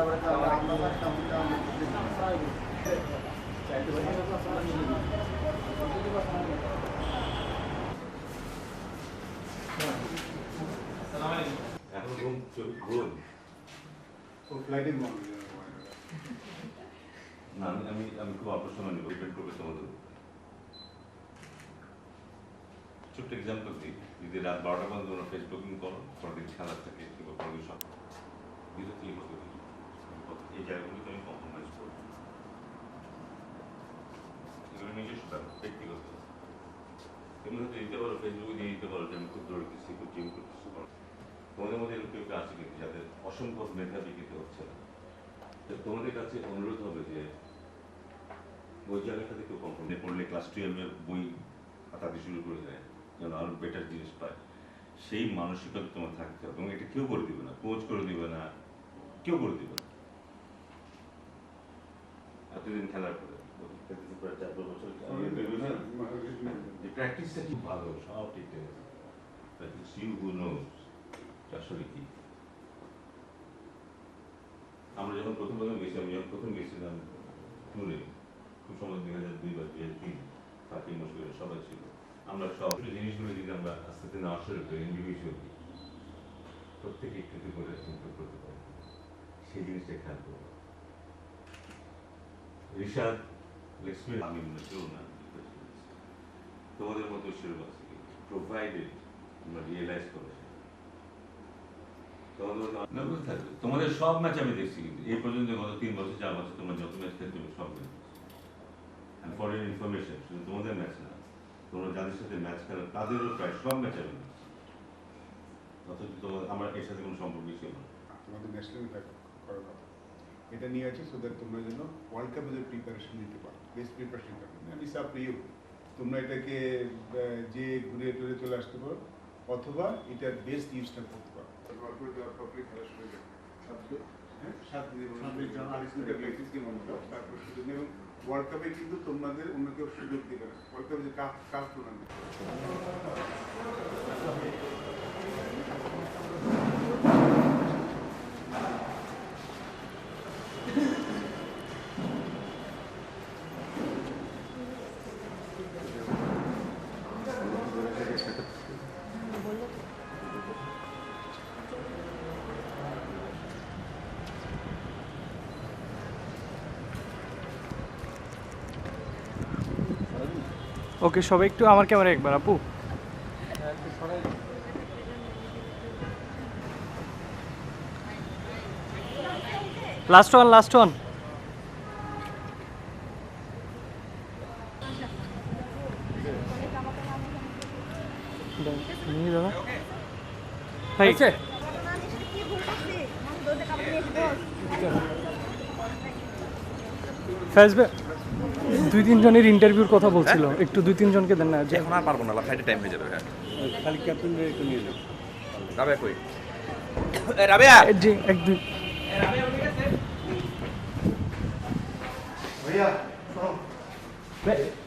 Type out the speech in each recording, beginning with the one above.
না আমি খুব অল্প সময় নেব, ডিপেন্ড করবে তোমাদের। ছোট্ট এক্সাম্পল দিই, যদি রাত 12টা পর্যন্ত তোমরা ফেস বুকিং করো, পরের খেলা থাকে কিংবা পরের সব বিরতি করতে এই জায়গাগুলিতে আমি কম্প্রোমাইজ করবো। এগুলো নিজস্ব ব্যক্তিগত তুমি হয়তো দিতে পারো, ফেসবুকে দিয়ে দিতে পারো যে আমি খুব দৌড়তেছি, খুব জিম করতেছি। তোমাদের মধ্যে এরকম কেউ আছে কিন্তু যাদের অসম্ভব মেধাবী কিন্তু হচ্ছে না। তোমাদের কাছে অনুরোধ হবে যে ওই জায়গাটাতে কেউ কম্প্রোমাইজ পড়লে ক্লাস 12-এর বই হাতাতে শুরু করে দেয় যেন আরো বেটার জিনিস পায়, সেই মানসিকতা তোমার থাকতে হবে। এবং এটা কেউ করে দিবে না, কোচ করে দিবে না, কেউ করে দিবে না। এতদিন খেলার পরে প্র্যাকটিসটা খুব ভালো, সব ঠিক আছে। ইউ হু নোজ আসলে কি। আমরা যখন প্রথম গেছি, আমি যখন প্রথম গেছিলাম ট্যুরে, খুব সময় 2002 বা 2003 ফাঁকি মুশকিল সবাই ছিল। আমরা সব জিনিসগুলো যদি আমরা আস্তে আস্তে নেওয়া শুরু করি, ইন্ডিভিজুয়ালি প্রত্যেকে একটু করে ইমপ্রুভ করতে পারি, সেই জিনিসটা খেয়াল করবো। রিশাদ লক্ষ্মী আমি কেউ না, তোমাদের মতো শুরু আছে প্রোভাইডেড আমরা রিয়েলাইজ করে তোমাদের সব ম্যাচ আমি দেখছি, কিন্তু এই পর্যন্ত গত 3 বছর 4 বছর তোমরা যত ম্যাচ খেলতে সব ম্যাচ। ফর ইউর ইনফরমেশন, শুধু তোমাদের ম্যাচ না, তোমরা যাদের সাথে ম্যাচ খেলো তাদেরও প্রায় সব ম্যাচ আমি দেখছি, অথচ তোমার আমার এর সাথে কোনো সম্পর্কই ছিল না। তোমাদের ন্যাশনাল করার কথা এটা নিয়ে আছে, সো দ্যাট তোমরা যেন ওয়ার্ল্ড কাপের প্রিপারেশন নিতে পারো, বেস্ট প্রিপারেশন করবে। আমি সাপ প্রিয় তোমরা এটাকে যে ঘুরে টুরে চলে আসতে পারো, অথবা এটার বেস্ট ইউজটা করতে পারো। খেলা শুরু করে এবং ওয়ার্ল্ড কাপে কিন্তু তোমাদের অন্য কেউ সুযোগ দিবে না। ওয়ার্ল্ড কাপে যে কাপ টুর্নামেন্ট ওকে, সবাই একটু আমার ক্যামেরা একবার আপু। লাস্ট ওয়ান ভাই। ফেসবে 2-3 জনের ইন্টারভিউর কথা বলছিল, একটু 2-3 জনকে দেন না। এখন আর পারবো না, ফ্লাইটে টাইম হয়ে যাবে। হ্যাঁ, খালি ক্যাপ্টেনদের একটু নিয়ে যাও। রাবেয়া কই? রাবেয়া জি, 1-2 ভাইয়া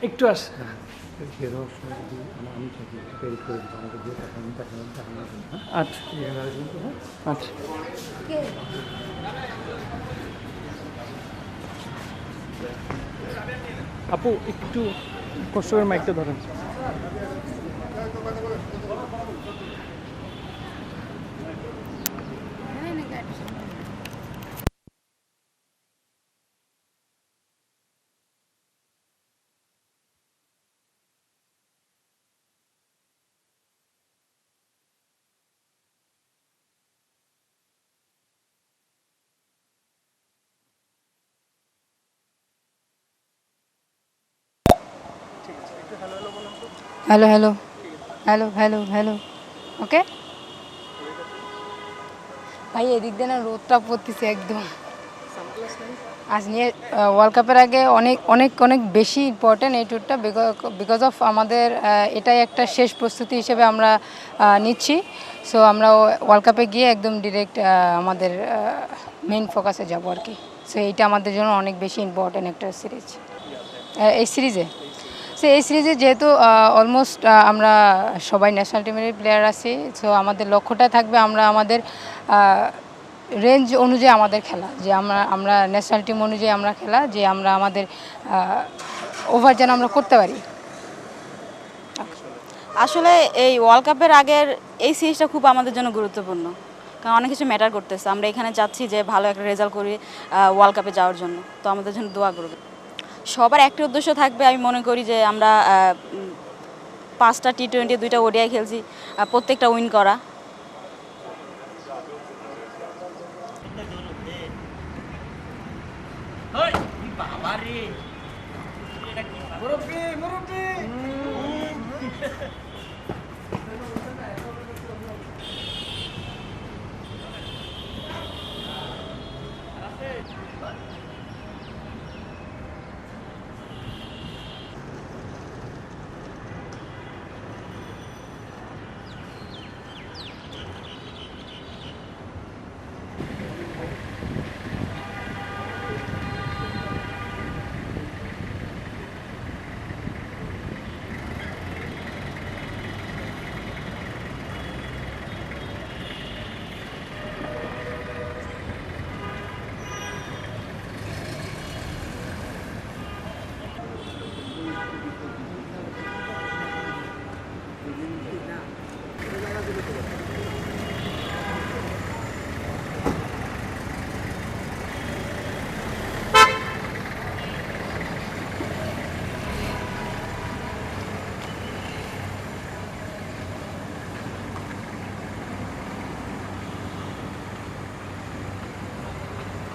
একটু আস। আচ্ছা আচ্ছা, আপু একটু কষ্ট করে মাইকটা ধরেন। Hello hello hello hello hello okay ভাই, এদিক দিয়ে না রোদটা পড়তেছে একদম। আজ নিয়ে ওয়ার্ল্ড কাপের আগে অনেক অনেক অনেক বেশি ইম্পর্ট্যান্ট এই ট্যুরটা, বিকজ অফ আমাদের এটাই একটা শেষ প্রস্তুতি হিসেবে আমরা নিচ্ছি। সো আমরা ওয়ার্ল্ড কাপে গিয়ে একদম ডিরেক্ট আমাদের মেইন ফোকাসে যাবো আর কি। সো এইটা আমাদের জন্য অনেক বেশি ইম্পর্ট্যান্ট একটা সিরিজ। এই সিরিজে যেহেতু অলমোস্ট আমরা সবাই ন্যাশনাল টিমের প্লেয়ার আছি, সো আমাদের লক্ষ্যটা থাকবে আমরা আমাদের রেঞ্জ অনুযায়ী আমাদের খেলা, যে আমরা ন্যাশনাল টিম অনুযায়ী আমরা খেলা, যে আমরা আমাদের ওভার যেন আমরা করতে পারি। আসলে এই ওয়ার্ল্ড কাপের আগের এই সিরিজটা খুব আমাদের জন্য গুরুত্বপূর্ণ, কারণ অনেক কিছু ম্যাটার করতেছে। আমরা এখানে চাচ্ছি যে ভালো একটা রেজাল্ট করি ওয়ার্ল্ড কাপে যাওয়ার জন্য, তো আমাদের জন্য দোয়া করবে। সবার একটি উদ্দেশ্য থাকবে, আমি মনে করি যে আমরা 5টা T20 2টা ওডিআই খেলছি, প্রত্যেকটা উইন করা। মুরব্বি